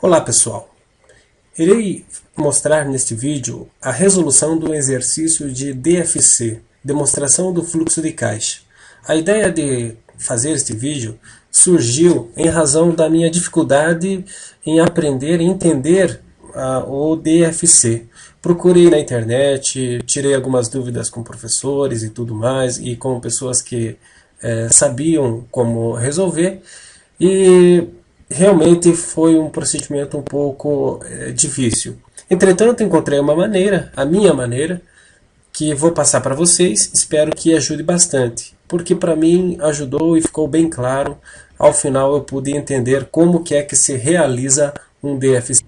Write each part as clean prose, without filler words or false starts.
Olá pessoal, irei mostrar neste vídeo a resolução do exercício de DFC, Demonstração do Fluxo de Caixa. A ideia de fazer este vídeo surgiu em razão da minha dificuldade em aprender e entender o DFC. Procurei na internet, tirei algumas dúvidas com professores e tudo mais, e com pessoas que sabiam como resolver, e realmente foi um procedimento um pouco difícil. Entretanto, encontrei uma maneira, a minha maneira, que vou passar para vocês, espero que ajude bastante, porque para mim ajudou e ficou bem claro. Ao final eu pude entender como que é que se realiza um DFC.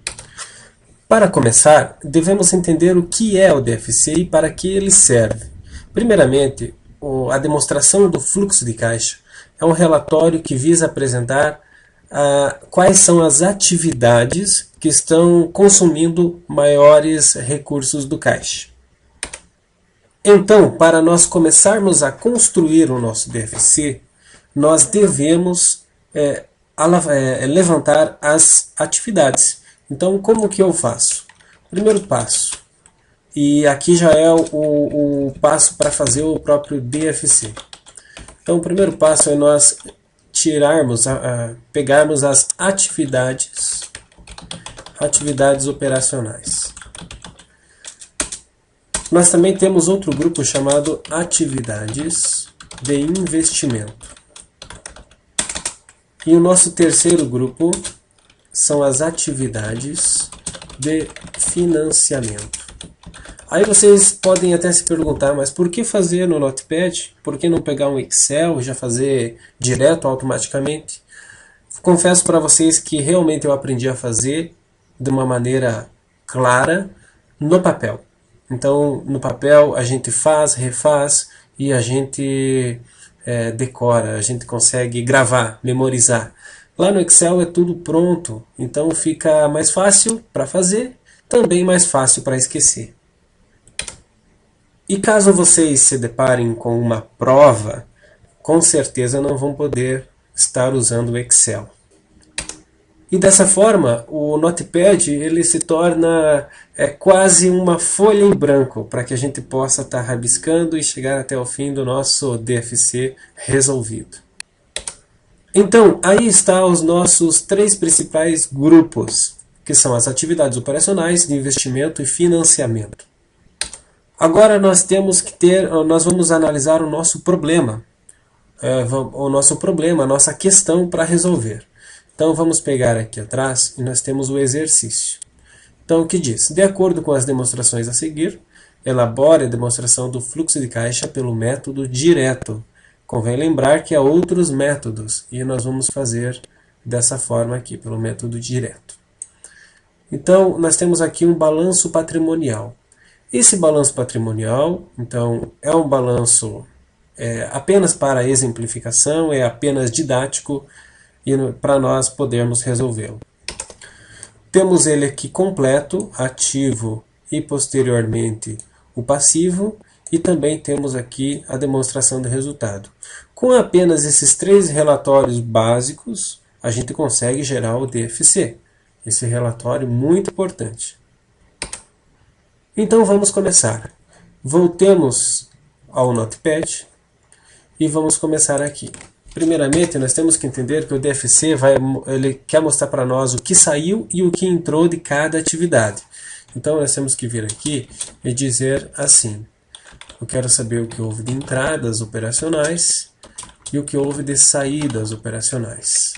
Para começar, devemos entender o que é o DFC e para que ele serve. Primeiramente, a demonstração do fluxo de caixa é um relatório que visa apresentar quais são as atividades que estão consumindo maiores recursos do caixa. Então, para nós começarmos a construir o nosso DFC, nós devemos levantar as atividades. Então, como que eu faço? Primeiro passo, e aqui já é o passo para fazer o próprio DFC. Então, o primeiro passo é nós pegarmos as atividades operacionais. Nós também temos outro grupo chamado atividades de investimento. E o nosso terceiro grupo são as atividades de financiamento. Aí vocês podem até se perguntar, mas por que fazer no Notepad? Por que não pegar um Excel e já fazer direto automaticamente? Confesso para vocês que realmente eu aprendi a fazer de uma maneira clara no papel. Então, no papel a gente faz, refaz e a gente decora, a gente consegue gravar, memorizar. Lá no Excel é tudo pronto, então fica mais fácil para fazer, também mais fácil para esquecer. E caso vocês se deparem com uma prova, com certeza não vão poder estar usando o Excel. E dessa forma, o Notepad ele se torna quase uma folha em branco, para que a gente possa estar rabiscando e chegar até o fim do nosso DFC resolvido. Então, aí estão os nossos três principais grupos, que são as atividades operacionais, de investimento e financiamento. Agora nós vamos analisar o nosso problema, a nossa questão para resolver. Então vamos pegar aqui atrás e nós temos o exercício. Então o que diz? De acordo com as demonstrações a seguir, elabore a demonstração do fluxo de caixa pelo método direto. Convém lembrar que há outros métodos e nós vamos fazer dessa forma aqui, pelo método direto. Então nós temos aqui um balanço patrimonial. Esse balanço patrimonial, então, é um balanço apenas para exemplificação, é apenas didático e para nós podermos resolvê-lo. Temos ele aqui completo, ativo e posteriormente o passivo, e também temos aqui a demonstração do resultado. Com apenas esses três relatórios básicos, a gente consegue gerar o DFC. Esse relatório é muito importante. Então vamos começar. Voltemos ao Notepad e vamos começar aqui. Primeiramente, nós temos que entender que o DFC ele quer mostrar para nós o que saiu e o que entrou de cada atividade. Então nós temos que vir aqui e dizer assim: eu quero saber o que houve de entradas operacionais e o que houve de saídas operacionais.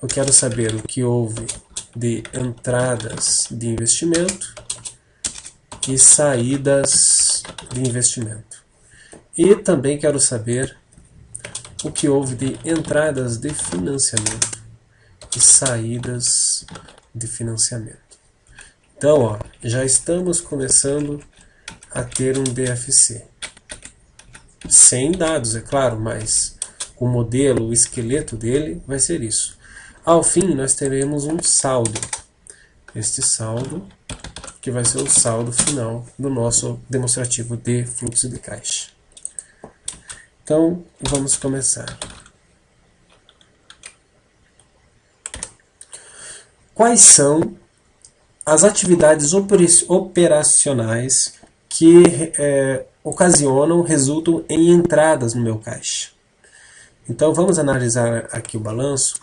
Eu quero saber o que houve de entradas de investimento e saídas de investimento. E também quero saber o que houve de entradas de financiamento e saídas de financiamento. Então, ó, já estamos começando a ter um DFC. Sem dados, é claro, mas o modelo, o esqueleto dele vai ser isso. Ao fim, nós teremos um saldo. Este saldo que vai ser o saldo final do nosso demonstrativo de fluxo de caixa. Então, vamos começar. quais são as atividades operacionais que ocasionam, resultam em entradas no meu caixa. Então vamos analisar aqui o balanço.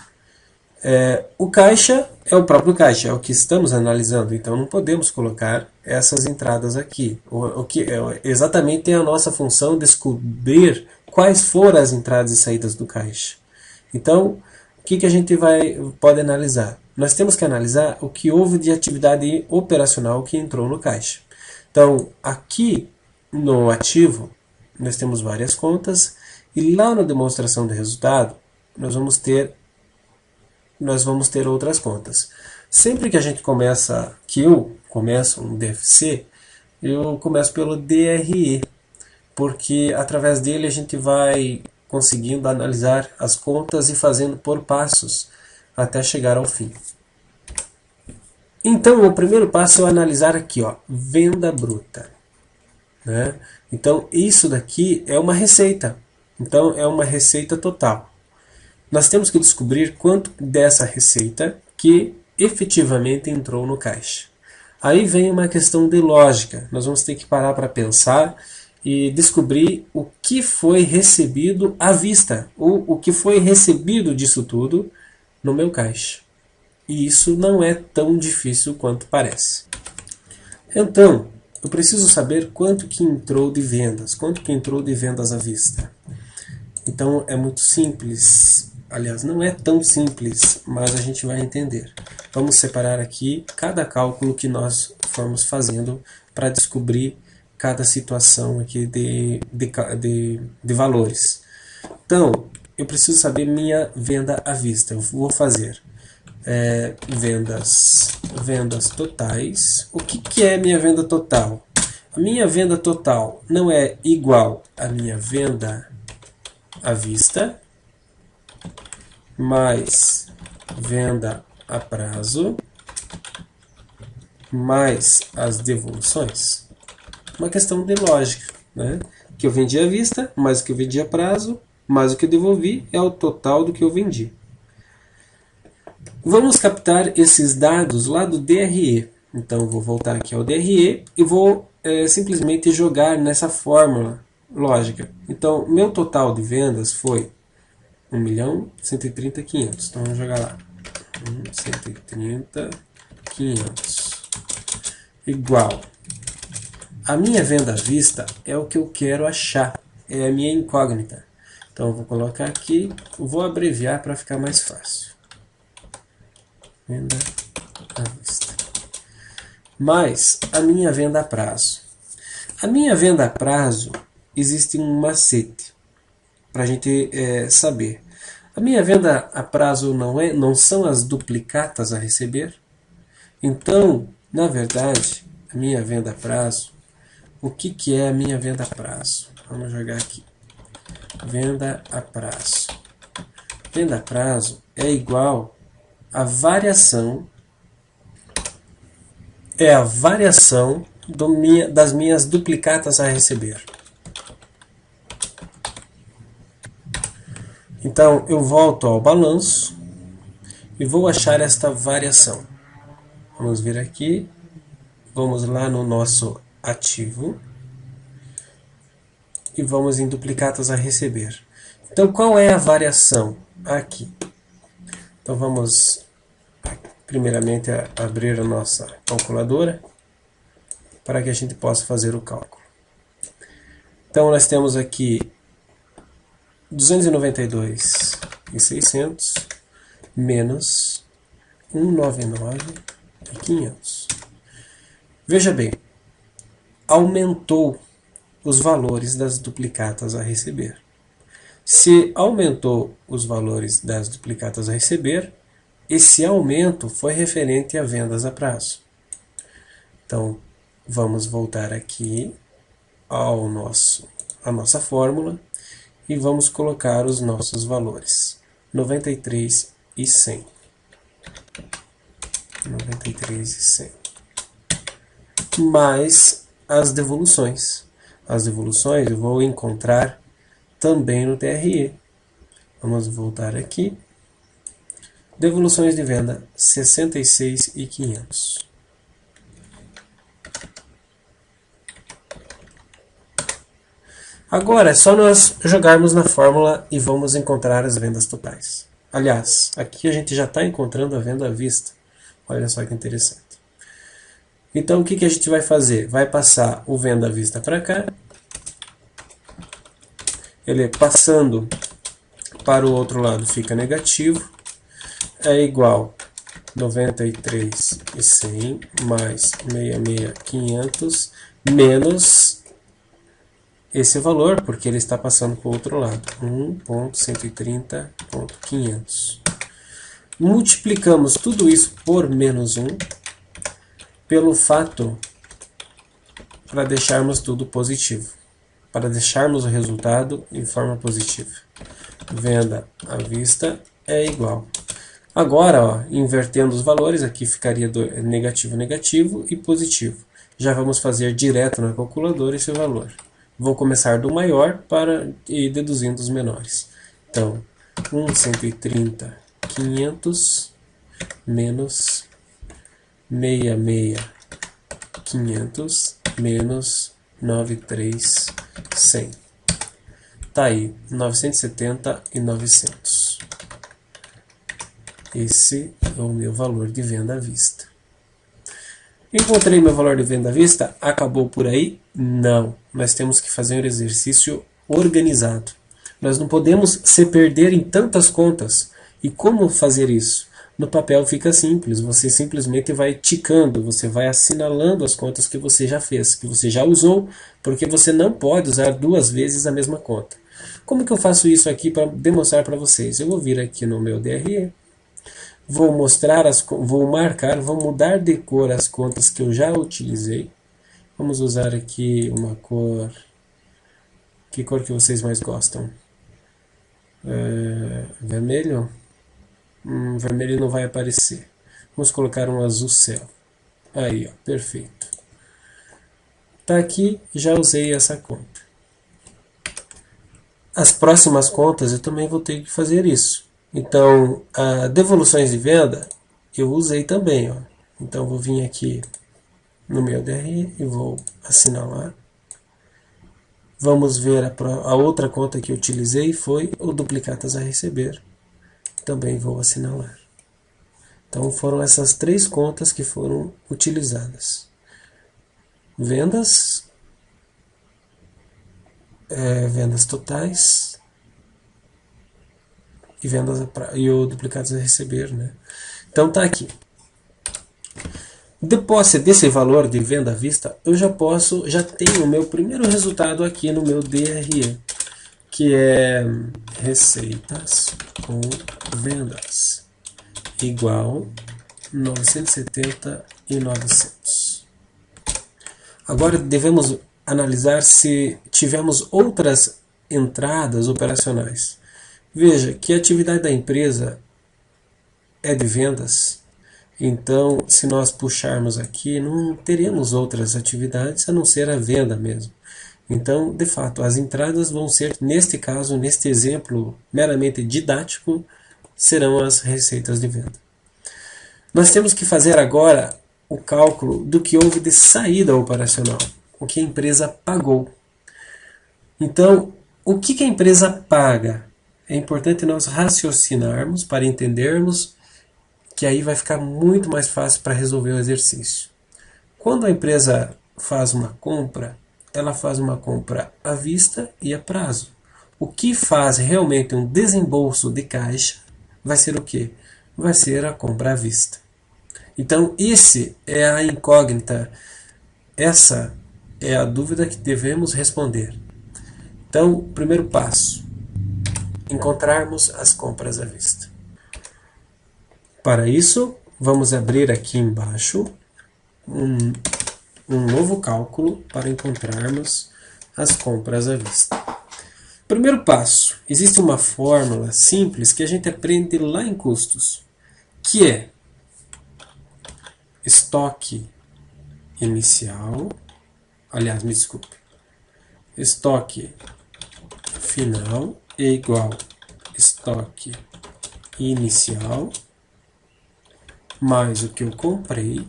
O caixa é o próprio caixa, é o que estamos analisando, então não podemos colocar essas entradas aqui. O que exatamente é a nossa função descobrir quais foram as entradas e saídas do caixa. Então, o que a gente pode analisar? Nós temos que analisar o que houve de atividade operacional que entrou no caixa. Então, aqui no ativo, nós temos várias contas, e lá na demonstração de resultado, nós vamos ter outras contas. Sempre que a gente que eu começo um DFC, eu começo pelo DRE, porque através dele a gente vai conseguindo analisar as contas e fazendo por passos até chegar ao fim. Então, o primeiro passo é analisar aqui, venda bruta. Né? Então, isso daqui é uma receita. Então, é uma receita total. Nós temos que descobrir quanto dessa receita que efetivamente entrou no caixa. Aí vem uma questão de lógica. Nós vamos ter que parar para pensar e descobrir o que foi recebido à vista, o que foi recebido disso tudo no meu caixa. E isso não é tão difícil quanto parece. Então, eu preciso saber quanto que entrou de vendas, à vista. Então, é muito simples. Aliás, não é tão simples, mas a gente vai entender. Vamos separar aqui cada cálculo que nós formos fazendo para descobrir cada situação aqui de valores. Então, eu preciso saber minha venda à vista. Eu vou fazer vendas totais. O que é minha venda total? A minha venda total não é igual à minha venda à vista mais venda a prazo mais as devoluções. Uma questão de lógica, né? Que eu vendi à vista, mais o que eu vendi a prazo, mais o que eu devolvi, é o total do que eu vendi. Vamos captar esses dados lá do DRE. Então, eu vou voltar aqui ao DRE e vou simplesmente jogar nessa fórmula lógica. Então, meu total de vendas foi 1.130.500. Então, vamos jogar lá. 130.500 igual. A minha venda à vista é o que eu quero achar. É a minha incógnita. Então, eu vou colocar aqui. Vou abreviar para ficar mais fácil. Venda à vista. Mais a minha venda a prazo. A minha venda a prazo, existe um macete para a gente saber. A minha venda a prazo não são as duplicatas a receber. Então, na verdade, a minha venda a prazo, o que é a minha venda a prazo? Vamos jogar aqui. Venda a prazo. Venda a prazo é igual a variação, das minhas duplicatas a receber. Então, eu volto ao balanço e vou achar esta variação. Vamos vir aqui, vamos lá no nosso ativo e vamos em duplicatas a receber. Então, qual é a variação aqui? Então, vamos primeiramente abrir a nossa calculadora para que a gente possa fazer o cálculo. Então, nós temos aqui 292.600 menos 199.500. Veja bem, aumentou os valores das duplicatas a receber. Se aumentou os valores das duplicatas a receber, esse aumento foi referente a vendas a prazo. Então, vamos voltar aqui à nossa fórmula e vamos colocar os nossos valores. 93.100. 93.100. Mais as devoluções. As devoluções eu vou encontrar também no TRE. Vamos voltar aqui. Devoluções de venda 66.500. Agora é só nós jogarmos na fórmula e vamos encontrar as vendas totais. Aliás, aqui a gente já está encontrando a venda à vista. Olha só que interessante. Então o que a gente vai fazer? Vai passar o venda à vista para cá. Ele passando para o outro lado fica negativo. É igual 93.100 mais 66.500 menos esse valor, porque ele está passando para o outro lado, 1.130.500. Multiplicamos tudo isso por menos 1, pelo fato para deixarmos tudo positivo, para deixarmos o resultado em forma positiva. Venda à vista é igual. Agora, ó, invertendo os valores, aqui ficaria negativo, negativo e positivo. Já vamos fazer direto na calculadora esse valor. Vou começar do maior para ir deduzindo os menores. Então, 1.130.500 menos 66.500 menos 93.100. Tá aí, 970 e 900. Esse é o meu valor de venda à vista. Encontrei meu valor de venda à vista? Acabou por aí? Não. Nós temos que fazer um exercício organizado. Nós não podemos se perder em tantas contas. E como fazer isso? No papel fica simples. Você simplesmente vai ticando, você vai assinalando as contas que você já fez, que você já usou, porque você não pode usar duas vezes a mesma conta. Como que eu faço isso aqui para demonstrar para vocês? Eu vou vir aqui no meu DRE. Vou marcar, vou mudar de cor as contas que eu já utilizei. Vamos usar aqui uma cor. Que cor que vocês mais gostam? Vermelho? Vermelho não vai aparecer. Vamos colocar um azul céu. Aí, ó, perfeito. Tá aqui, já usei essa conta. As próximas contas eu também vou ter que fazer isso. Então, a devoluções de venda eu usei também. Ó. Então, vou vir aqui no meu DRE e vou assinalar. Vamos ver a outra conta que eu utilizei foi o duplicatas a receber. Também vou assinalar. Então, foram essas três contas que foram utilizadas. Vendas, vendas totais e o duplicados a receber, né? Então tá aqui. De posse desse valor de venda à vista, eu já tenho o meu primeiro resultado aqui no meu DRE, que é receitas com vendas igual 970 e 900. Agora devemos analisar se tivemos outras entradas operacionais. Veja que a atividade da empresa é de vendas, então se nós puxarmos aqui não teremos outras atividades a não ser a venda mesmo. Então, de fato, as entradas vão ser, neste caso, neste exemplo meramente didático, serão as receitas de venda. Nós temos que fazer agora o cálculo do que houve de saída operacional, o que a empresa pagou. Então, o que a empresa paga? É importante nós raciocinarmos para entendermos que aí vai ficar muito mais fácil para resolver o exercício. Quando a empresa faz uma compra, ela faz uma compra à vista e a prazo. O que faz realmente um desembolso de caixa vai ser o quê? Vai ser a compra à vista. Então, esse é a incógnita, essa é a dúvida que devemos responder. Então, primeiro passo, encontrarmos as compras à vista. Para isso, vamos abrir aqui embaixo um novo cálculo para encontrarmos as compras à vista. Primeiro passo, existe uma fórmula simples que a gente aprende lá em custos, que é estoque inicial, aliás, me desculpe, estoque final é igual estoque inicial mais o que eu comprei,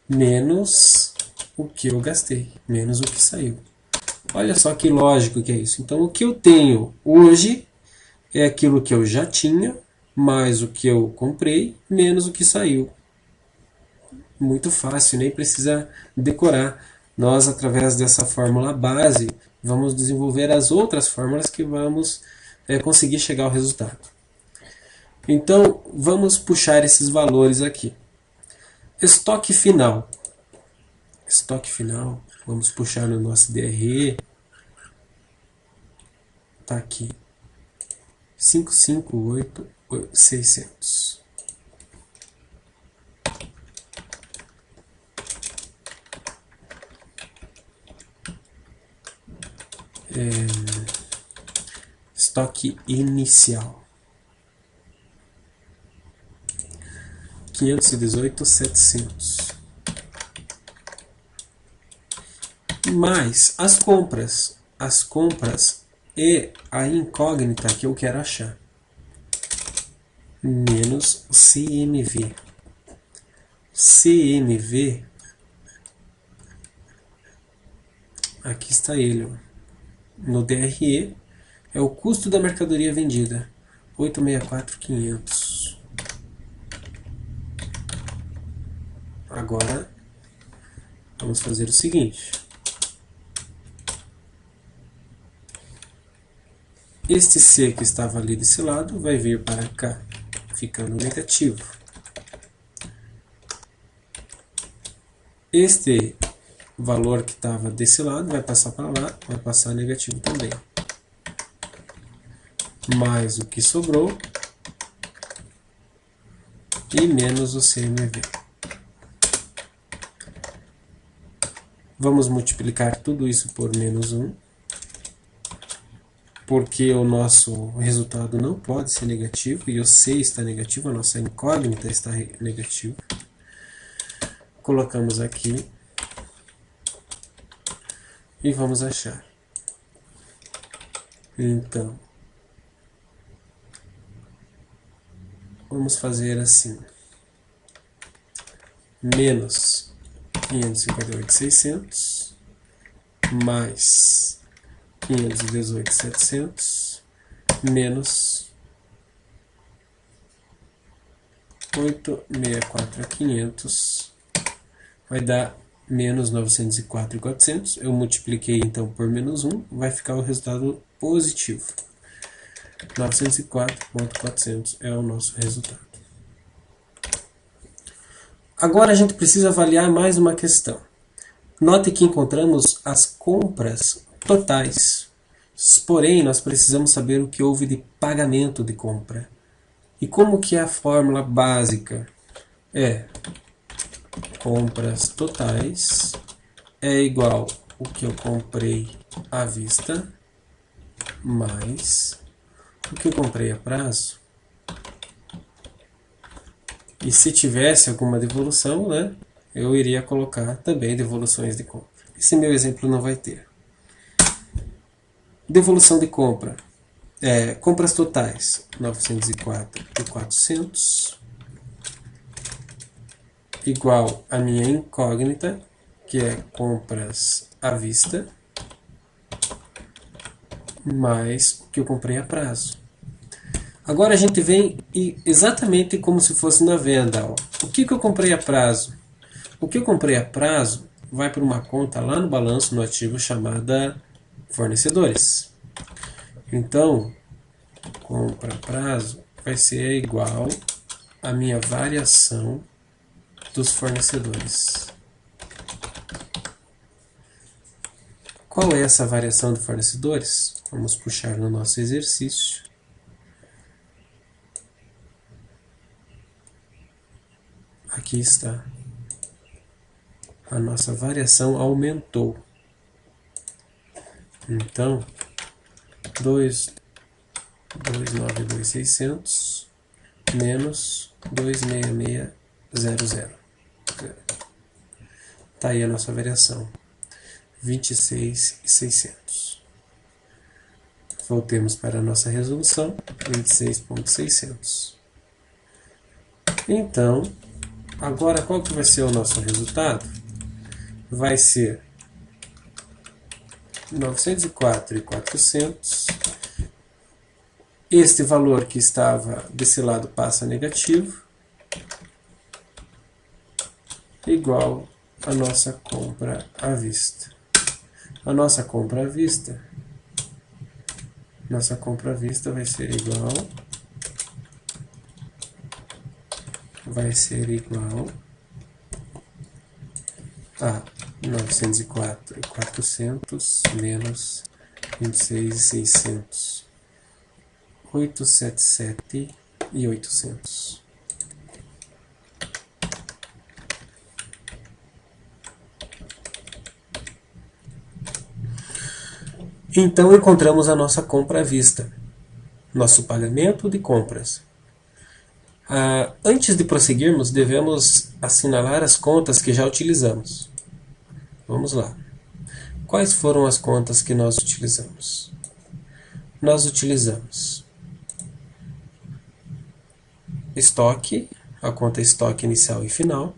menos o que eu gastei, menos o que saiu. Olha só que lógico que é isso. Então, o que eu tenho hoje é aquilo que eu já tinha, mais o que eu comprei, menos o que saiu. Muito fácil, nem precisa decorar. Nós, através dessa fórmula base, vamos desenvolver as outras fórmulas que vamos conseguir chegar ao resultado. Então, vamos puxar esses valores aqui. Estoque final. Estoque final, vamos puxar no nosso DRE. Está aqui. 558.600. Estoque inicial. 518.700. Mais as compras. As compras e a incógnita que eu quero achar. Menos o CMV. CMV, aqui está ele, ó. No DRE, é o custo da mercadoria vendida, 864.500. Agora, vamos fazer o seguinte. Este C que estava ali desse lado vai vir para cá, ficando negativo. Este valor que estava desse lado vai passar para lá, vai passar negativo também. Mais o que sobrou e menos o CMV. Vamos multiplicar tudo isso por menos 1, porque o nosso resultado não pode ser negativo e o C está negativo, a nossa incógnita está negativa. Colocamos aqui e vamos achar. Então, vamos fazer assim. Menos 558.600 mais 518.700 menos 864.500 vai dar menos 904.400. Eu multipliquei então por menos 1, vai ficar o resultado positivo. 904.400 é o nosso resultado. Agora a gente precisa avaliar mais uma questão. Note que encontramos as compras totais. Porém, nós precisamos saber o que houve de pagamento de compra. E como que é a fórmula básica? É compras totais é igual o que eu comprei à vista mais o que eu comprei a prazo. E se tivesse alguma devolução, né, eu iria colocar também devoluções de compra. Esse meu exemplo não vai ter. Devolução de compra. Compras totais, 904.400, igual a minha incógnita, que é compras à vista, mais o que eu comprei a prazo. Agora a gente vem exatamente como se fosse na venda. Ó. O que eu comprei a prazo? O que eu comprei a prazo vai para uma conta lá no balanço, no ativo, chamada fornecedores. Então, compra a prazo vai ser igual à minha variação dos fornecedores. Qual é essa variação de fornecedores? Vamos puxar no nosso exercício. Aqui está. A nossa variação aumentou. Então, 292.600 menos 266.00. Está aí a nossa variação. 26.600. Voltemos para a nossa resolução. 26.600. Então, agora qual que vai ser o nosso resultado? Vai ser 904.400. Este valor que estava desse lado passa negativo, igual a nossa compra à vista. A nossa compra à vista vai ser igual a 904.400 menos 26.600, 877.800. Então encontramos a nossa compra à vista, nosso pagamento de compras. Antes de prosseguirmos, devemos assinalar as contas que já utilizamos. Vamos lá. Quais foram as contas que nós utilizamos? Nós utilizamos estoque, a conta estoque inicial e final.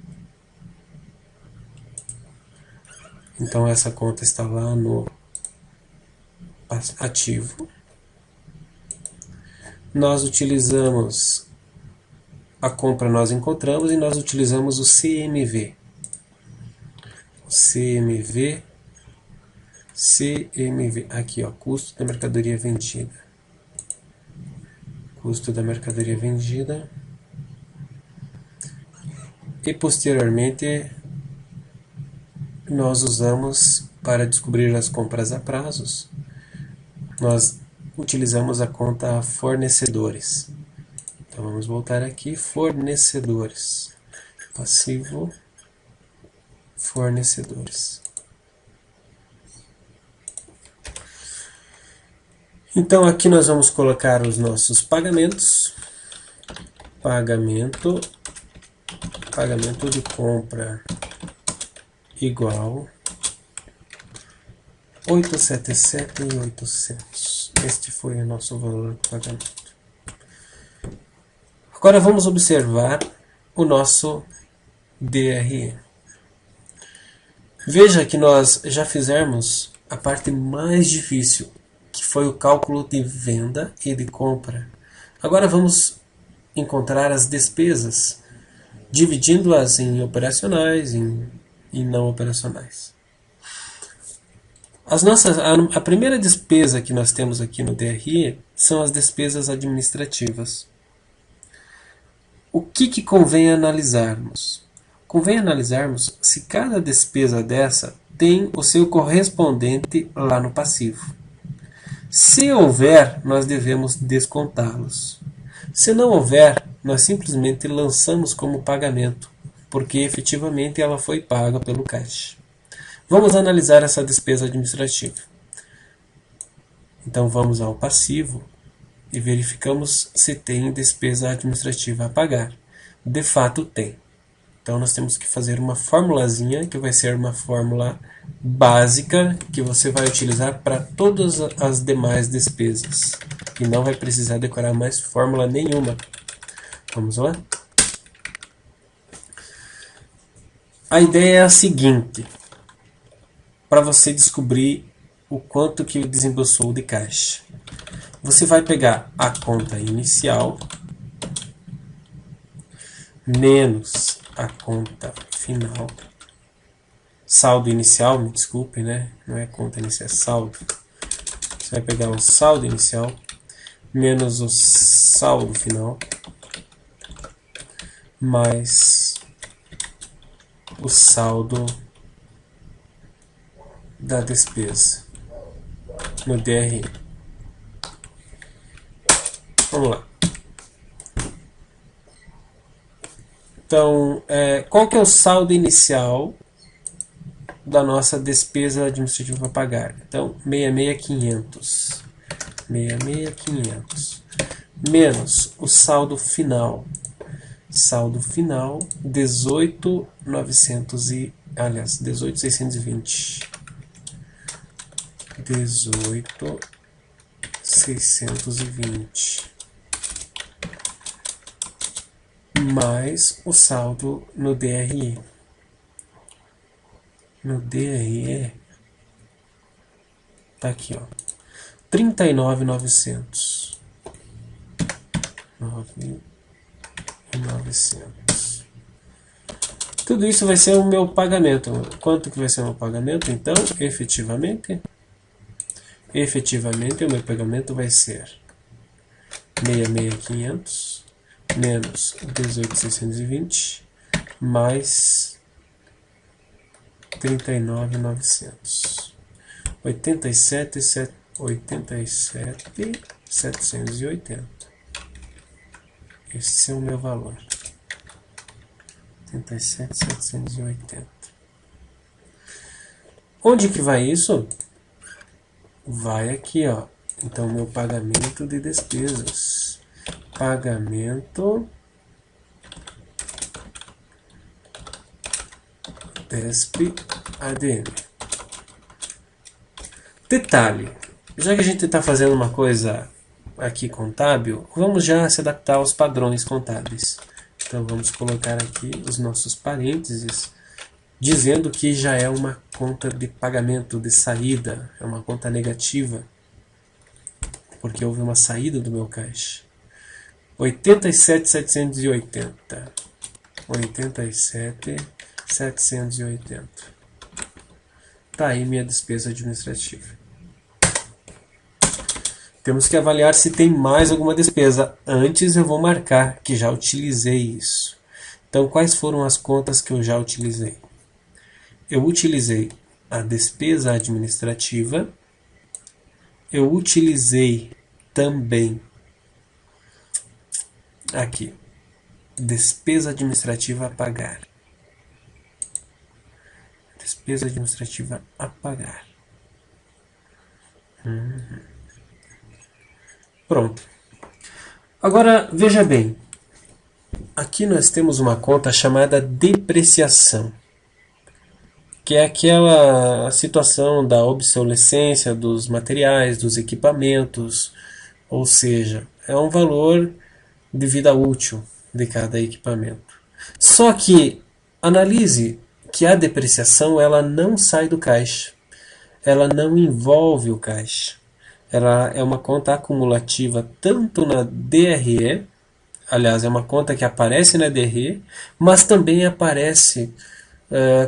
Então essa conta está lá no ativo. Nós utilizamos a compra, nós encontramos, e nós utilizamos o CMV. CMV, aqui ó, custo da mercadoria vendida. Custo da mercadoria vendida. E posteriormente nós usamos para descobrir as compras a prazos. Nós utilizamos a conta fornecedores. Então vamos voltar aqui, fornecedores. Passivo, fornecedores. Então aqui nós vamos colocar os nossos pagamentos. Pagamento de compra igual 877.800. Este foi o nosso valor de pagamento. Agora vamos observar o nosso DRE. Veja que nós já fizemos a parte mais difícil, que foi o cálculo de venda e de compra. Agora vamos encontrar as despesas, dividindo-as em operacionais e não operacionais. A primeira despesa que nós temos aqui no DRE são as despesas administrativas. O que convém analisarmos? Convém analisarmos se cada despesa dessa tem o seu correspondente lá no passivo. Se houver, nós devemos descontá-los. Se não houver, nós simplesmente lançamos como pagamento, porque efetivamente ela foi paga pelo caixa. Vamos analisar essa despesa administrativa. Então vamos ao passivo e verificamos se tem despesa administrativa a pagar. De fato tem. Então nós temos que fazer uma formulazinha, que vai ser uma fórmula básica, que você vai utilizar para todas as demais despesas. E não vai precisar decorar mais fórmula nenhuma. Vamos lá? A ideia é a seguinte: para você descobrir o quanto que desembolsou de caixa, você vai pegar a conta inicial menos a conta final, saldo inicial, me desculpe, né? Não é conta inicial, é saldo. Você vai pegar o saldo inicial menos o saldo final mais o saldo da despesa no DRE. Vamos lá. Então, qual que é o saldo inicial da nossa despesa administrativa para pagar? Então, 66.500. 66.500 menos o saldo final. Saldo final 18.620. 18.620 mais o saldo no DRE. No DRE tá aqui, ó, 39.900. 9.900. Tudo isso vai ser o meu pagamento. Quanto que vai ser o meu pagamento? Então, efetivamente o meu pagamento vai ser 66.500 menos 18.620 mais 39.900. 87.780. Esse é o meu valor. 87.780. Onde que vai isso? Vai aqui, ó. Então, meu pagamento de despesas. Pagamento DESP ADM. Detalhe, já que a gente está fazendo uma coisa aqui contábil, vamos já se adaptar aos padrões contábeis. Então vamos colocar aqui os nossos parênteses, dizendo que já é uma conta de pagamento de saída, é uma conta negativa, porque houve uma saída do meu caixa. 87.780. 87.780. Tá aí minha despesa administrativa. Temos que avaliar se tem mais alguma despesa. Antes eu vou marcar que já utilizei isso. Então, quais foram as contas que eu já utilizei? Eu utilizei a despesa administrativa. Eu utilizei também aqui, despesa administrativa a pagar. Despesa administrativa a pagar. Pronto. Agora, veja bem. Aqui nós temos uma conta chamada depreciação, que é aquela situação da obsolescência dos materiais, dos equipamentos, ou seja, é um valor de vida útil de cada equipamento. Só que analise que a depreciação ela não sai do caixa, ela não envolve o caixa. Ela é uma conta acumulativa tanto na DRE, aliás, é uma conta que aparece na DRE, mas também aparece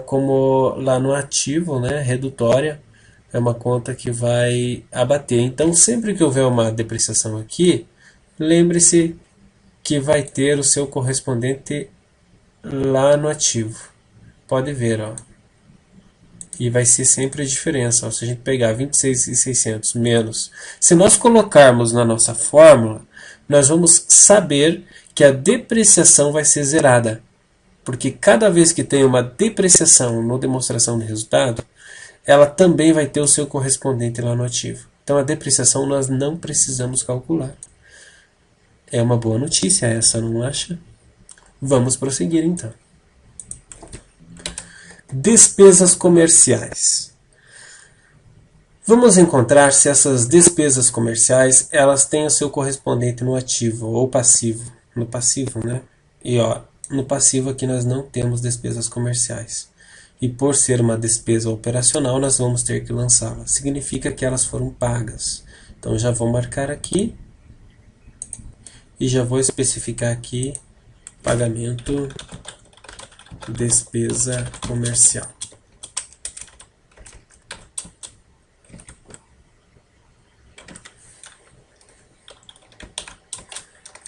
como lá no ativo, né, redutória, é uma conta que vai abater. Então, sempre que houver uma depreciação aqui, lembre-se que vai ter o seu correspondente lá no ativo. Pode ver, ó. E vai ser sempre a diferença. Ó, se a gente pegar 26.600 menos, se nós colocarmos na nossa fórmula, nós vamos saber que a depreciação vai ser zerada. Porque cada vez que tem uma depreciação na demonstração de resultado, ela também vai ter o seu correspondente lá no ativo. Então a depreciação nós não precisamos calcular. É uma boa notícia essa, não acha? Vamos prosseguir então. Despesas comerciais. Vamos encontrar se essas despesas comerciais elas têm o seu correspondente no ativo ou passivo. No passivo, né? E ó, no passivo aqui nós não temos despesas comerciais. E por ser uma despesa operacional, nós vamos ter que lançá-la. Significa que elas foram pagas. Então já vou marcar aqui e já vou especificar aqui pagamento despesa comercial.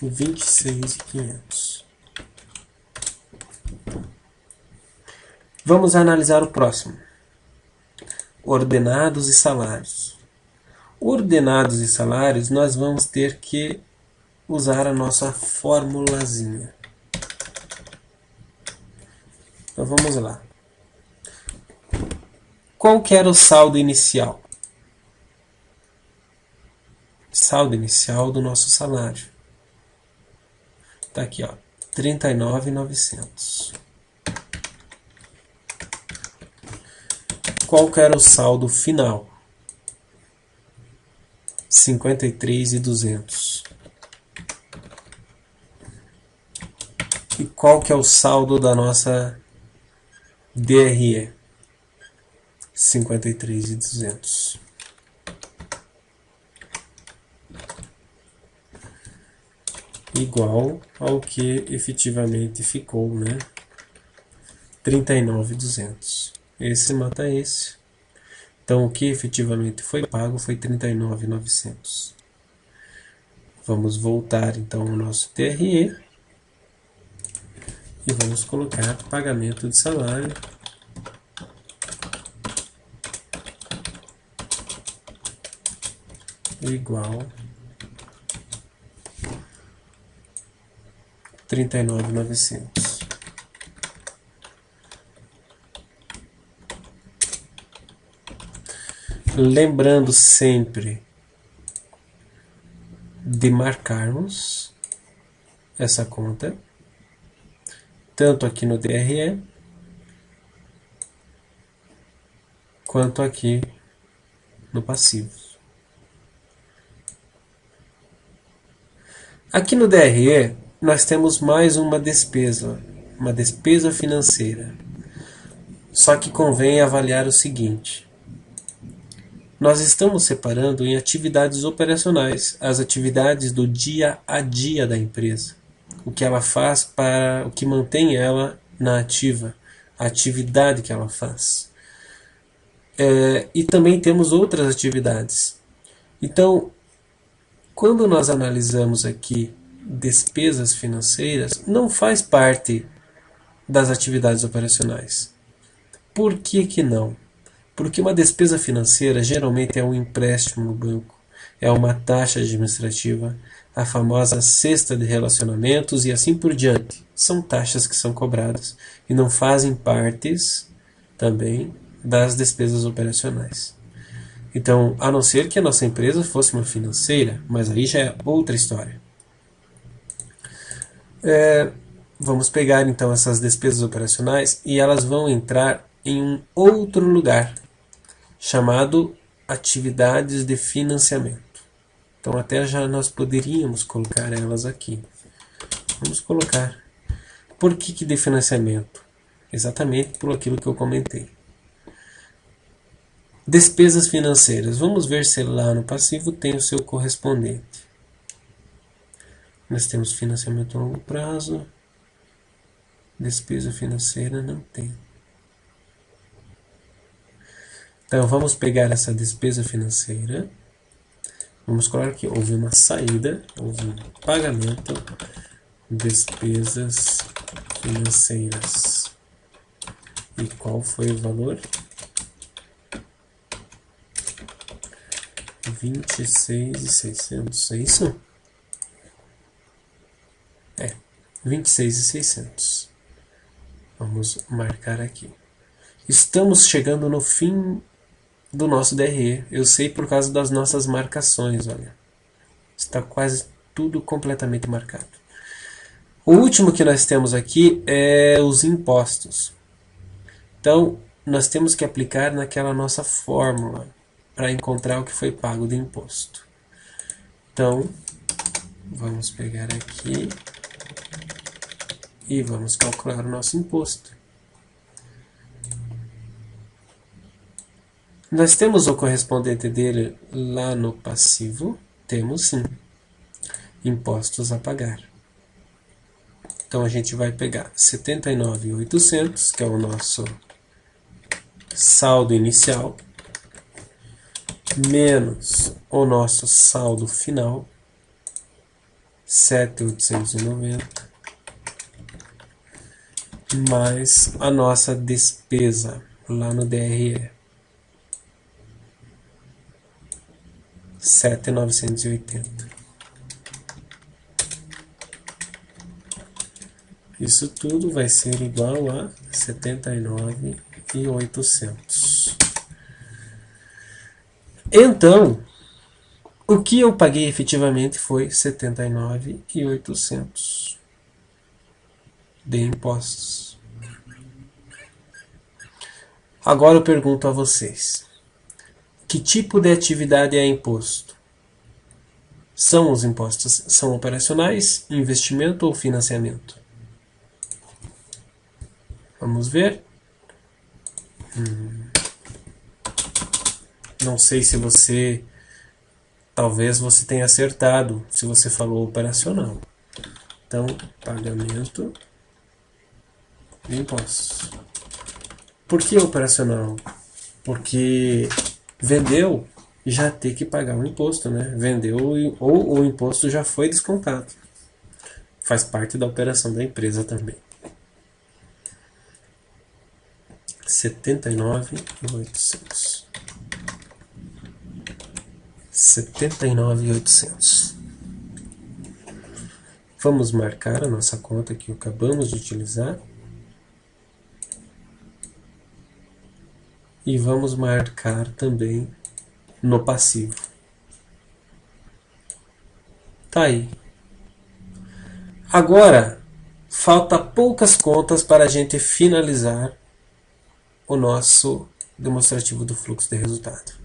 R$26.500. Vamos analisar o próximo. Ordenados e salários. Ordenados e salários, nós vamos ter que usar a nossa formulazinha. Então vamos lá. Qual que era o saldo inicial? Saldo inicial do nosso salário. Está aqui, ó, 39.900. Qual que era o saldo final? 53.200. E qual que é o saldo da nossa DRE? 53.200. Igual ao que efetivamente ficou, né? 39.200. Esse mata esse. Então, o que efetivamente foi pago foi 39.900. Vamos voltar, então, ao nosso TRE. E vamos colocar pagamento de salário. Igual 39.900. Lembrando sempre de marcarmos essa conta, tanto aqui no DRE, quanto aqui no passivo. Aqui no DRE, nós temos mais uma despesa financeira. Só que convém avaliar o seguinte: nós estamos separando em atividades operacionais, as atividades do dia a dia da empresa, o que ela faz para o que mantém ela na ativa, a atividade que ela faz. E também temos outras atividades. Então, quando nós analisamos aqui despesas financeiras, não faz parte das atividades operacionais. Por que que não? Porque uma despesa financeira geralmente é um empréstimo no banco, é uma taxa administrativa, a famosa cesta de relacionamentos e assim por diante. São taxas que são cobradas e não fazem partes também das despesas operacionais. Então, a não ser que a nossa empresa fosse uma financeira, mas aí já é outra história. Vamos pegar então essas despesas operacionais e elas vão entrar em um outro lugar, chamado atividades de financiamento. Então até já nós poderíamos colocar elas aqui. Vamos colocar. Por que de financiamento? Exatamente por aquilo que eu comentei. Despesas financeiras. Vamos ver se lá no passivo tem o seu correspondente. Nós temos financiamento a longo prazo. Despesa financeira não tem. Então vamos pegar essa despesa financeira. Vamos colocar aqui, houve uma saída, houve um pagamento, despesas financeiras. E qual foi o valor? 26.600, é isso? 26.600. Vamos marcar aqui. Estamos chegando no fim do nosso DRE. Eu sei por causa das nossas marcações, olha. Está quase tudo completamente marcado. O último que nós temos aqui é os impostos. Então, nós temos que aplicar naquela nossa fórmula para encontrar o que foi pago de imposto. Então, vamos pegar aqui e vamos calcular o nosso imposto. Nós temos o correspondente dele lá no passivo? Temos sim. Impostos a pagar. Então a gente vai pegar 79.800, que é o nosso saldo inicial, menos o nosso saldo final, 7.890, mais a nossa despesa lá no DRE, 7.980. Isso tudo vai ser igual a 79.800. Então, o que eu paguei efetivamente foi 79.800 de impostos. Agora eu pergunto a vocês: que tipo de atividade é imposto? São os impostos, são operacionais, investimento ou financiamento? Vamos ver. Não sei se você... Talvez você tenha acertado se você falou operacional. Então, pagamento de impostos. Por que operacional? Porque vendeu, já tem que pagar o imposto, né? Vendeu ou o imposto já foi descontado. Faz parte da operação da empresa também. 79.800. 79.800. Vamos marcar a nossa conta que acabamos de utilizar. E vamos marcar também no passivo. Tá aí. Agora, falta poucas contas para a gente finalizar o nosso demonstrativo do fluxo de resultado.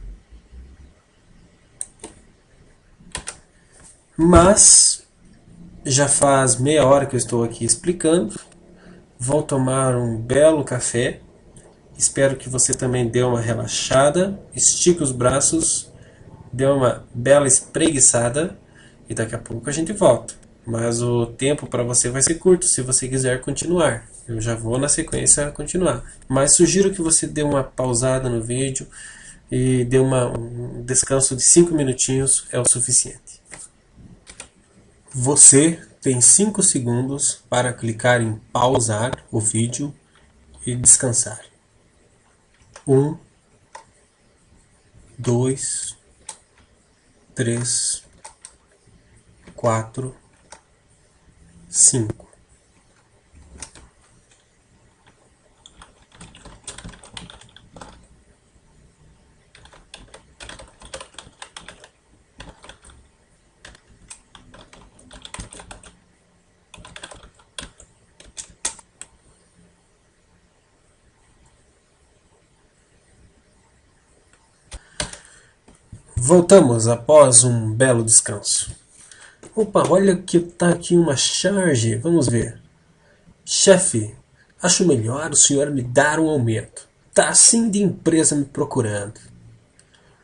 Mas já faz meia hora que eu estou aqui explicando. Vou tomar um belo café. Espero que você também dê uma relaxada, estique os braços, dê uma bela espreguiçada e daqui a pouco a gente volta. Mas o tempo para você vai ser curto se você quiser continuar. Eu já vou na sequência continuar. Mas sugiro que você dê uma pausada no vídeo e dê um descanso de 5 minutinhos, é o suficiente. Você tem 5 segundos para clicar em pausar o vídeo e descansar. 1, 2, 3, 4, 5. Voltamos após um belo descanso. Opa, olha que tá aqui uma charge. Vamos ver. Chefe, acho melhor o senhor me dar um aumento. Tá assim de empresa me procurando.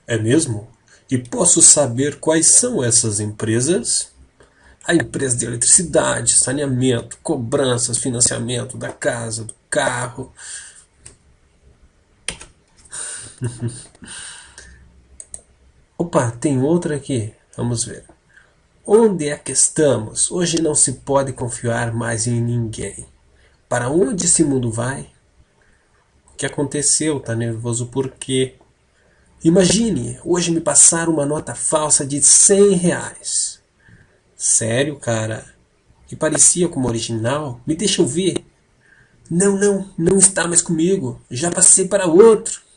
É mesmo? E posso saber quais são essas empresas? A empresa de eletricidade, saneamento, cobranças, financiamento da casa, do carro. Opa, tem outra aqui. Vamos ver. Onde é que estamos? Hoje não se pode confiar mais em ninguém. Para onde esse mundo vai? O que aconteceu? Tá nervoso por quê? Imagine, hoje me passaram uma nota falsa de R$100. Sério, cara? Que parecia como original? Me deixa eu ver. Não está mais comigo. Já passei para outro.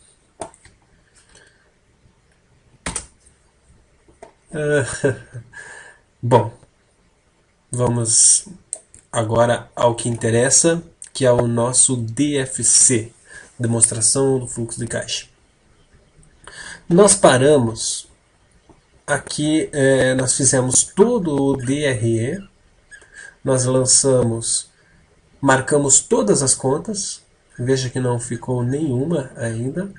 Bom, vamos agora ao que interessa, que é o nosso DFC, demonstração do fluxo de caixa. Nós paramos aqui, nós fizemos todo o DRE, nós marcamos todas as contas, veja que não ficou nenhuma ainda,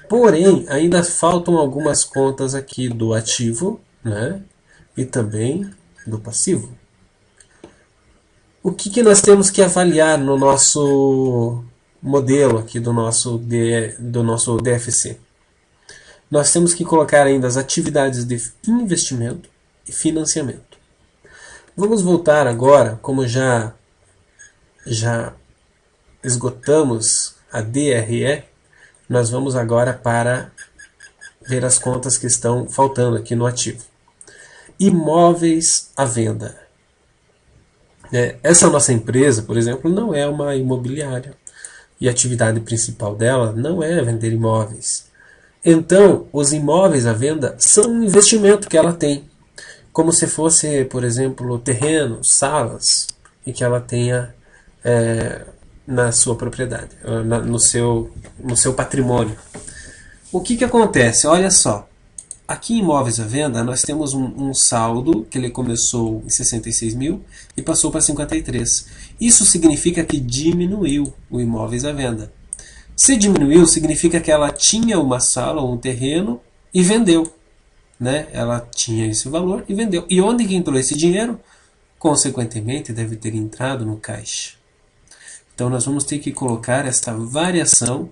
porém ainda faltam algumas contas aqui do ativo, né? E também do passivo. O que nós temos que avaliar no nosso modelo aqui do nosso DFC? Nós temos que colocar ainda as atividades de investimento e financiamento. Vamos voltar agora, como já esgotamos a DRE, nós vamos agora para ver as contas que estão faltando aqui no ativo. Imóveis à venda. Essa nossa empresa, por exemplo, não é uma imobiliária. E a atividade principal dela não é vender imóveis. Então, os imóveis à venda são um investimento que ela tem. Como se fosse, por exemplo, terrenos, salas, e que ela tenha na sua propriedade, no seu patrimônio. O que acontece? Olha só. aqui em imóveis à venda, nós temos um saldo que ele começou em 66 mil e passou para 53. Isso significa que diminuiu o imóveis à venda. Se diminuiu, significa que ela tinha uma sala ou um terreno e vendeu. Né? Ela tinha esse valor e vendeu. E onde que entrou esse dinheiro? Consequentemente, deve ter entrado no caixa. Então, nós vamos ter que colocar esta variação.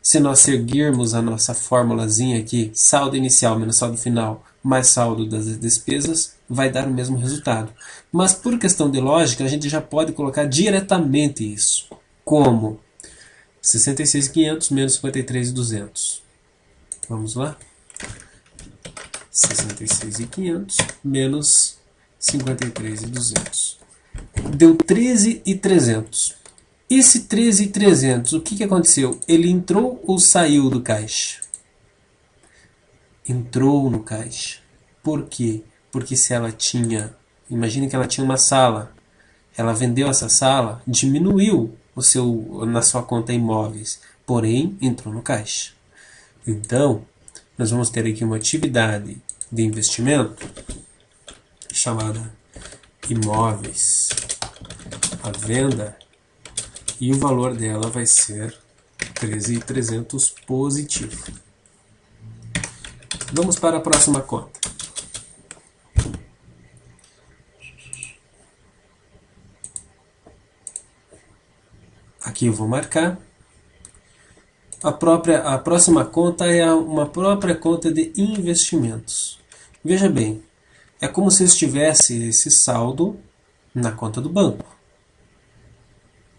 Se nós seguirmos a nossa formulazinha aqui, saldo inicial menos saldo final, mais saldo das despesas, vai dar o mesmo resultado. Mas, por questão de lógica, a gente já pode colocar diretamente isso. Como? 66.500 menos 53.200. Vamos lá? 66.500 menos 53.200. Deu 13.300. Esse 13.300, o que aconteceu? Ele entrou ou saiu do caixa? Entrou no caixa. Por quê? Porque se ela tinha... Imagine que ela tinha uma sala. Ela vendeu essa sala, diminuiu na sua conta imóveis. Porém, entrou no caixa. Então, nós vamos ter aqui uma atividade de investimento chamada imóveis à venda e o valor dela vai ser 13.300 positivo. Vamos para a próxima conta. Aqui eu vou marcar. A próxima conta é uma própria conta de investimentos. Veja bem, é como se eu estivesse esse saldo na conta do banco.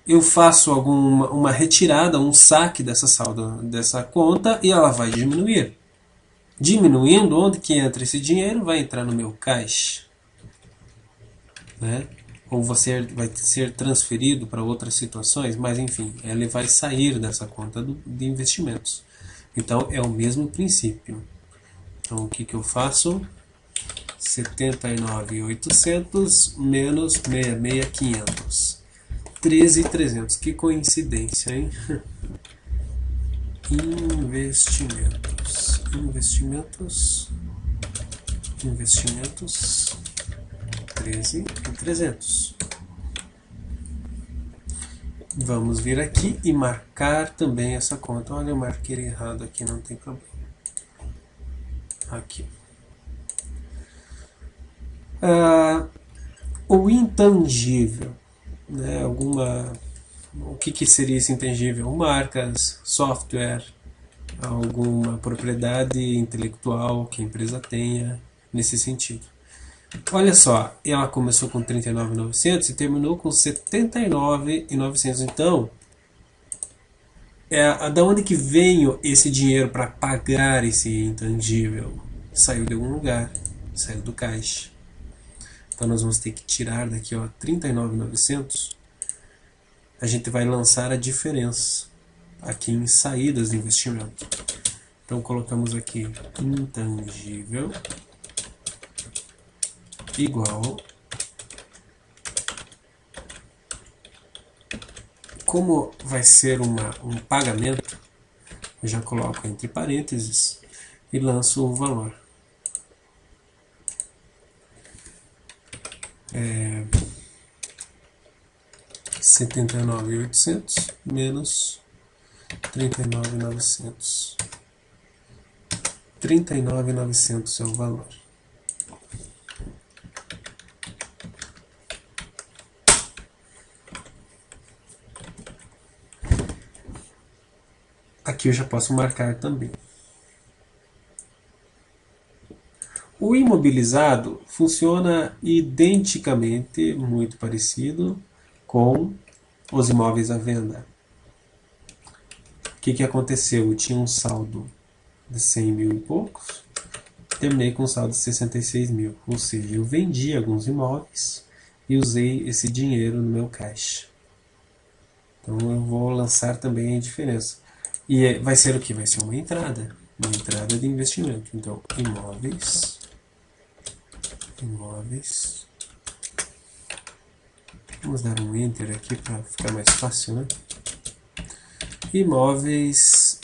Eu faço uma retirada, um saque dessa conta e ela vai diminuir. Diminuindo, onde que entra esse dinheiro? Vai entrar no meu caixa. Né? Ou vai ser transferido para outras situações, mas enfim, ele vai sair dessa conta de investimentos. Então é o mesmo princípio. Então o que eu faço? 79.800 menos 66.500. 13.300. Que coincidência, hein? Investimentos. 13.300. Vamos vir aqui e marcar também essa conta. Olha, eu marquei errado aqui, não tem problema. Aqui. O intangível. Né? O que seria esse intangível? Marcas, software, alguma propriedade intelectual que a empresa tenha nesse sentido. Olha só, ela começou com 39.900 e terminou com 79.900. Então, da onde que veio esse dinheiro para pagar esse intangível? Saiu de algum lugar, saiu do caixa. Então nós vamos ter que tirar daqui 39.900. A gente vai lançar a diferença aqui em saídas de investimento. Então colocamos aqui intangível igual, como vai ser um pagamento, eu já coloco entre parênteses e lanço o valor. 79.800 menos 39.900. 39.900 é o valor. Aqui eu já posso marcar também. O imobilizado funciona identicamente, muito parecido com os imóveis à venda. O que aconteceu? Eu tinha um saldo de 100 mil e poucos, terminei com um saldo de 66 mil. Ou seja, eu vendi alguns imóveis e usei esse dinheiro no meu caixa. Então eu vou lançar também a diferença. E vai ser o que? Vai ser uma entrada de investimento. Então, imóveis. Vamos dar um Enter aqui para ficar mais fácil, né? Imóveis.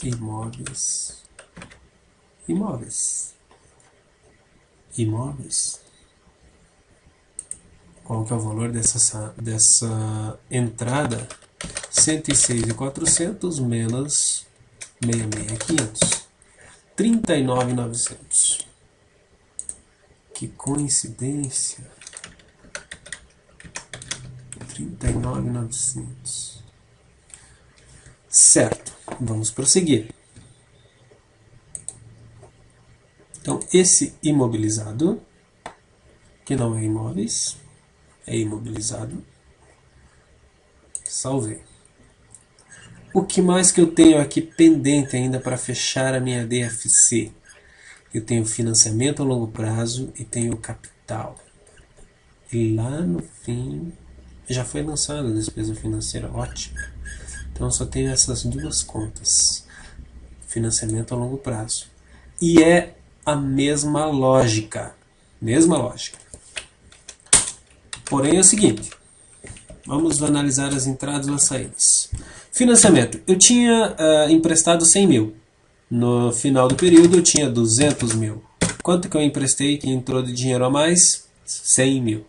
imóveis. Qual que é o valor dessa entrada? 106.400 menos 66.500. 39.900. Que coincidência. 39.900. Certo, vamos prosseguir. Então, esse imobilizado, que não é imóveis, é imobilizado. Salvei. O que mais que eu tenho aqui pendente ainda para fechar a minha DFC? Eu tenho financiamento a longo prazo e tenho capital. E lá no fim já foi lançada a despesa financeira, ótimo. Então eu só tenho essas duas contas. Financiamento a longo prazo. E é a mesma lógica. Mesma lógica. Porém é o seguinte. Vamos analisar as entradas e as saídas. Financiamento. Eu tinha emprestado 100 mil. No final do período eu tinha 200 mil. Quanto que eu emprestei que entrou de dinheiro a mais? 100 mil.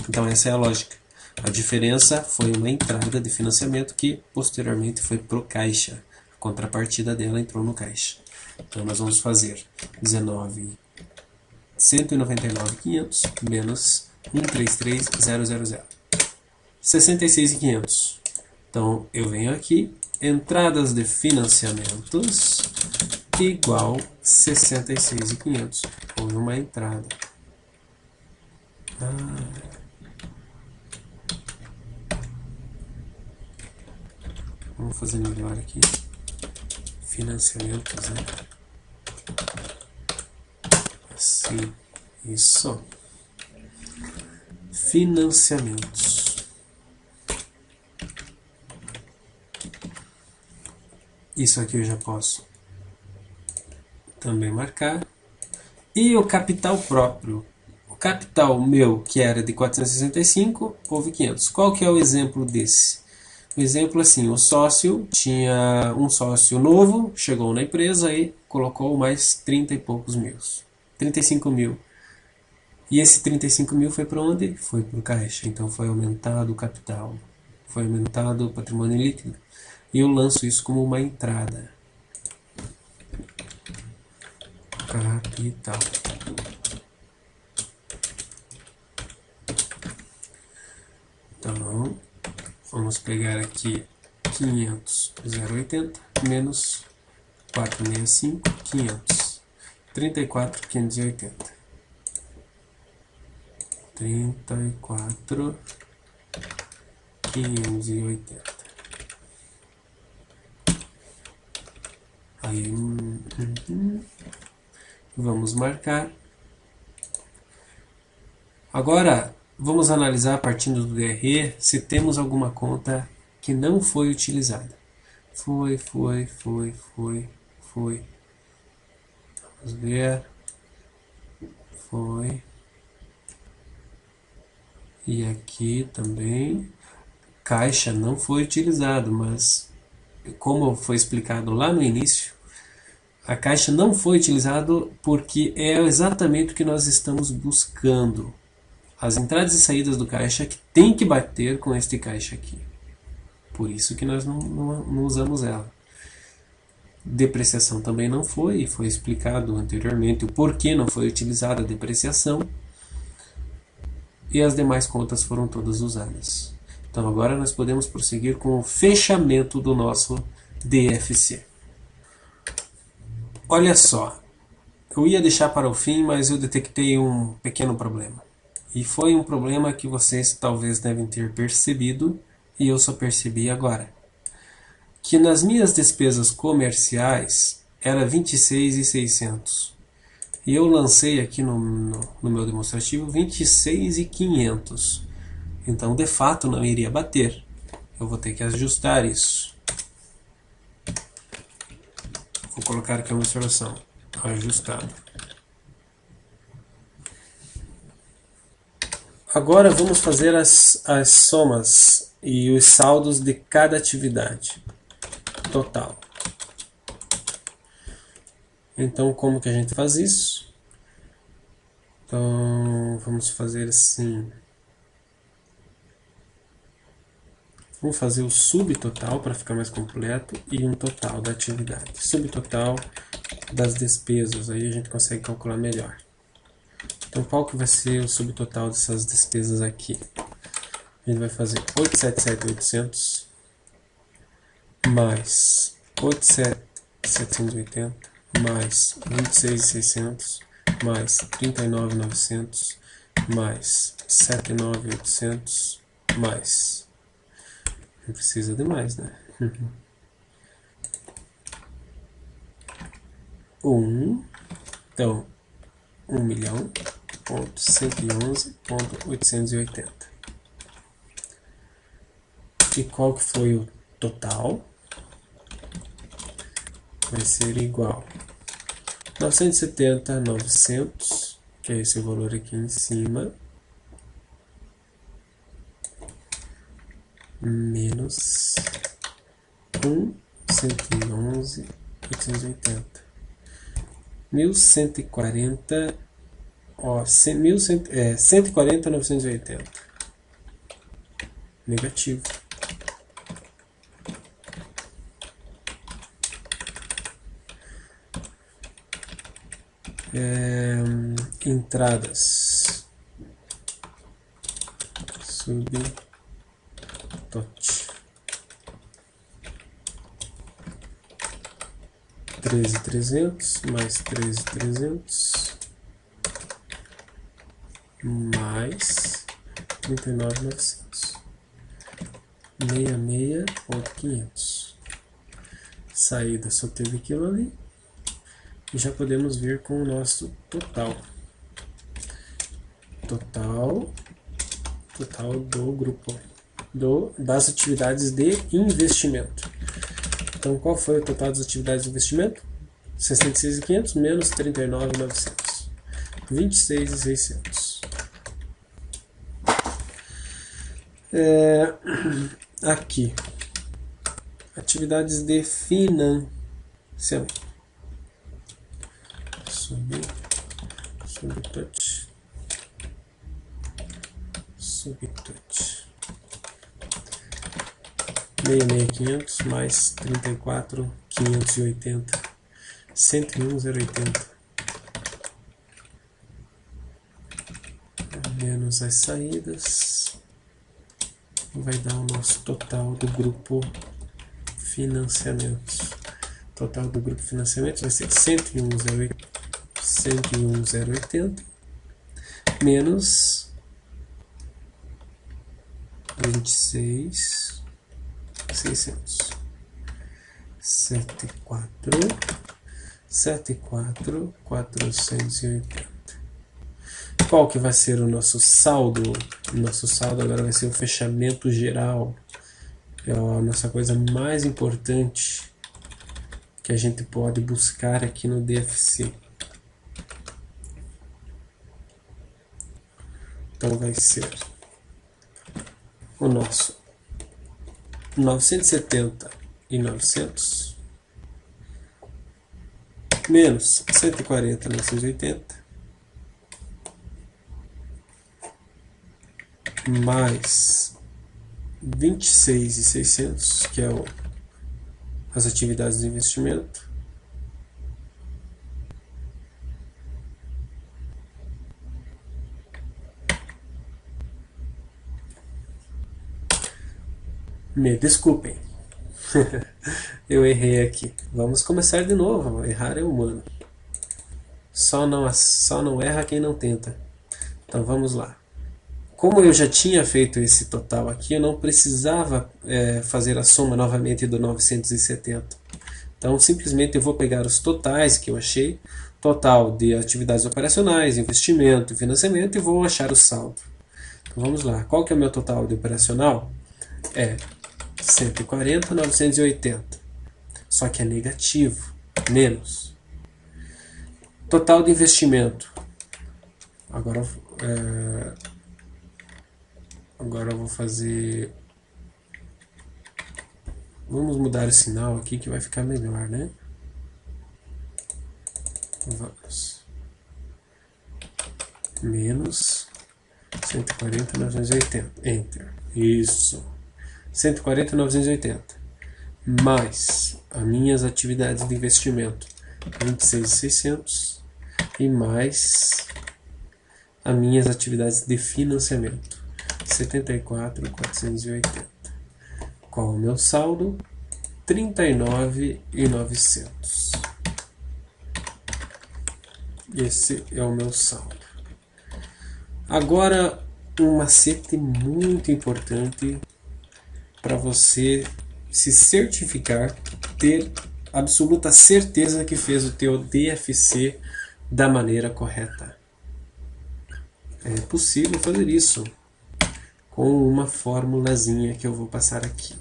Então essa é a lógica. A diferença foi uma entrada de financiamento que posteriormente foi para o caixa. A contrapartida dela entrou no caixa. Então nós vamos fazer 199.500 menos 133.000. 66.500. Então eu venho aqui, entradas de financiamentos igual 66.500. Houve uma entrada. Vamos fazer melhor aqui. Financiamentos, né? Assim, isso. Financiamentos. Isso aqui eu já posso também marcar. E o capital próprio. O capital meu, que era de 465, houve 500. Qual que é o exemplo desse? O exemplo assim, o sócio tinha um sócio novo, chegou na empresa e colocou mais 30 e poucos mil. 35 mil. E esse 35 mil foi para onde? Foi para o caixa. Então foi aumentado o capital. Foi aumentado o patrimônio líquido. E eu lanço isso como uma entrada. Capital. Então, vamos pegar aqui 500, 0,80 menos 465, 500. 34.580. 34.580. Aí, vamos marcar. Agora, vamos analisar partindo do DRE se temos alguma conta que não foi utilizada. Foi. Vamos ver. Foi. E aqui também. Caixa não foi utilizado, mas como foi explicado lá no início, a caixa não foi utilizado porque é exatamente o que nós estamos buscando. As entradas e saídas do caixa que tem que bater com este caixa aqui. Por isso que nós não usamos ela. Depreciação também não foi, e foi explicado anteriormente o porquê não foi utilizada a depreciação. E as demais contas foram todas usadas. Então agora nós podemos prosseguir com o fechamento do nosso DFC. Olha só, eu ia deixar para o fim, mas eu detectei um pequeno problema. E foi um problema que vocês talvez devem ter percebido, e eu só percebi agora. Que nas minhas despesas comerciais era 26.600. E eu lancei aqui no meu demonstrativo 26.500. Então, de fato, não iria bater. Eu vou ter que ajustar isso. Vou colocar aqui uma observação. Ajustado. Agora vamos fazer as somas e os saldos de cada atividade. Total. Então, como que a gente faz isso? Então, vamos fazer assim. Vamos fazer o subtotal para ficar mais completo e um total da atividade. Subtotal das despesas, aí a gente consegue calcular melhor. Então, qual que vai ser o subtotal dessas despesas aqui? A gente vai fazer 877.800 mais 87.780 mais 26.600 mais 39.900 mais 7.9.800 mais... Não precisa de mais, né? Então, 1.111.880. E qual que foi o total? Vai ser igual 970.900, que é esse valor aqui em cima, menos 111.880. 1.140, ó, 140.980. Negativo. Entradas. Subtote. 13.300 mais 13.300 mais 39.900. 66.500. Saída só teve aquilo ali. E já podemos vir com o nosso total. Total do grupo. Das atividades de investimento. Então, qual foi o total das atividades de investimento? 66.500 menos 39.900. 26.600. Aqui. Atividades de financiamento. Subtote. 66.500 mais 34.580. 101.080. Menos as saídas. Vai dar o nosso total do grupo financiamentos. Total do grupo financiamentos vai ser 101.080 menos 26.600. 74.480. Qual que vai ser o nosso saldo? O nosso saldo agora vai ser o fechamento geral. É a nossa coisa mais importante que a gente pode buscar aqui no DFC. Então vai ser o nosso 970.900 menos 140.980 mais 26.600, que é as atividades de investimento, me desculpem. Eu errei aqui. Vamos começar de novo. Errar é humano. Só não erra quem não tenta. Então vamos lá. Como eu já tinha feito esse total aqui, eu não precisava fazer a soma novamente do 970. Então simplesmente eu vou pegar os totais que eu achei, total de atividades operacionais, investimento e financiamento, e vou achar o saldo. Então vamos lá. Qual que é o meu total de operacional? É 140.980. Só que é negativo, menos. Total de investimento. Agora eu vou fazer... Vamos mudar o sinal aqui que vai ficar melhor, né? Vamos. menos 140.980, Enter. Isso. 140.980 mais as minhas atividades de investimento, 26.600, e mais as minhas atividades de financiamento, 74.480. Qual é o meu saldo? 39.900. Esse é o meu saldo. Agora, um macete muito importante para você se certificar, ter absoluta certeza que fez o teu DFC da maneira correta. É possível fazer isso com uma formulazinha que eu vou passar aqui.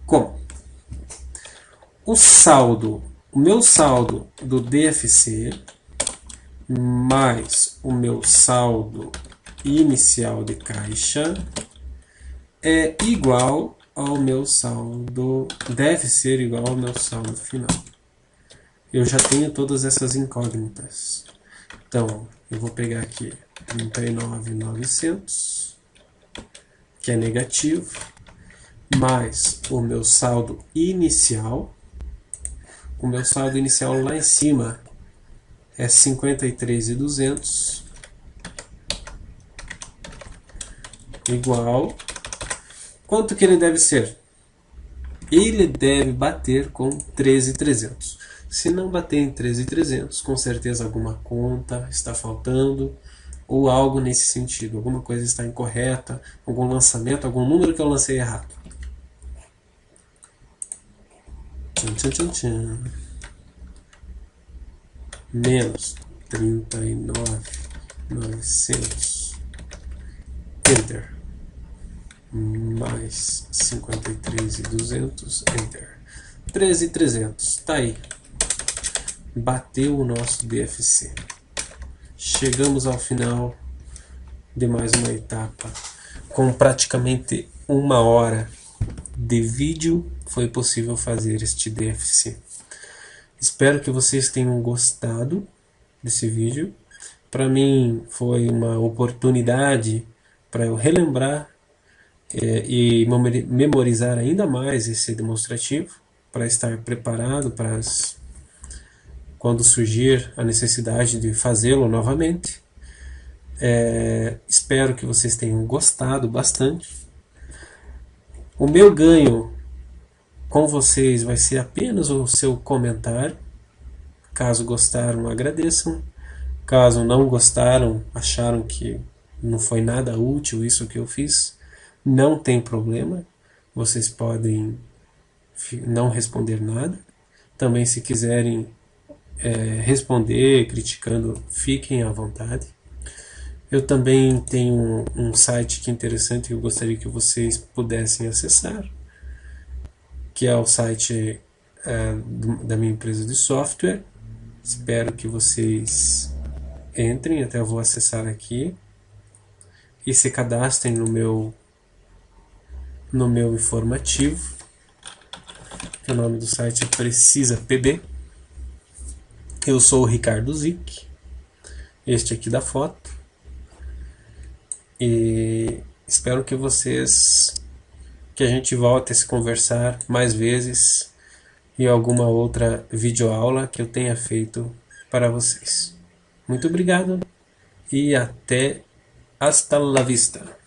Como? O meu saldo do DFC mais o meu saldo inicial de caixa é igual ao meu saldo, deve ser igual ao meu saldo final. Eu já tenho todas essas incógnitas. Então, eu vou pegar aqui 39.900, que é negativo, mais o meu saldo inicial. O meu saldo inicial lá em cima é 53.200, igual. Quanto que ele deve ser? Ele deve bater com 13.300. Se não bater em 13.300, com certeza alguma conta está faltando ou algo nesse sentido. Alguma coisa está incorreta, algum lançamento, algum número que eu lancei errado. Tchan, tchan, tchan, tchan. Menos 39.900. Enter. Mais 53.200, Enter. 13.300, tá aí. Bateu o nosso DFC. Chegamos ao final de mais uma etapa. Com praticamente 1 hora de vídeo, foi possível fazer este DFC. Espero que vocês tenham gostado desse vídeo. Para mim foi uma oportunidade para eu relembrar e memorizar ainda mais esse demonstrativo, para estar preparado para quando surgir a necessidade de fazê-lo novamente. Espero que vocês tenham gostado bastante. O meu ganho com vocês vai ser apenas o seu comentário. Caso gostaram, agradeçam. Caso não gostaram, acharam que não foi nada útil isso que eu fiz, não tem problema, vocês podem não responder nada. Também, se quiserem responder, criticando, fiquem à vontade. Eu também tenho um site que é interessante que eu gostaria que vocês pudessem acessar, que é o site da minha empresa de software. Espero que vocês entrem, até eu vou acessar aqui, e se cadastrem no meu informativo. O nome do site é PrecisaPB. Eu sou o Ricardo Zic, este aqui da foto, e espero que a gente volte a se conversar mais vezes em alguma outra videoaula que eu tenha feito para vocês. Muito obrigado e hasta la vista.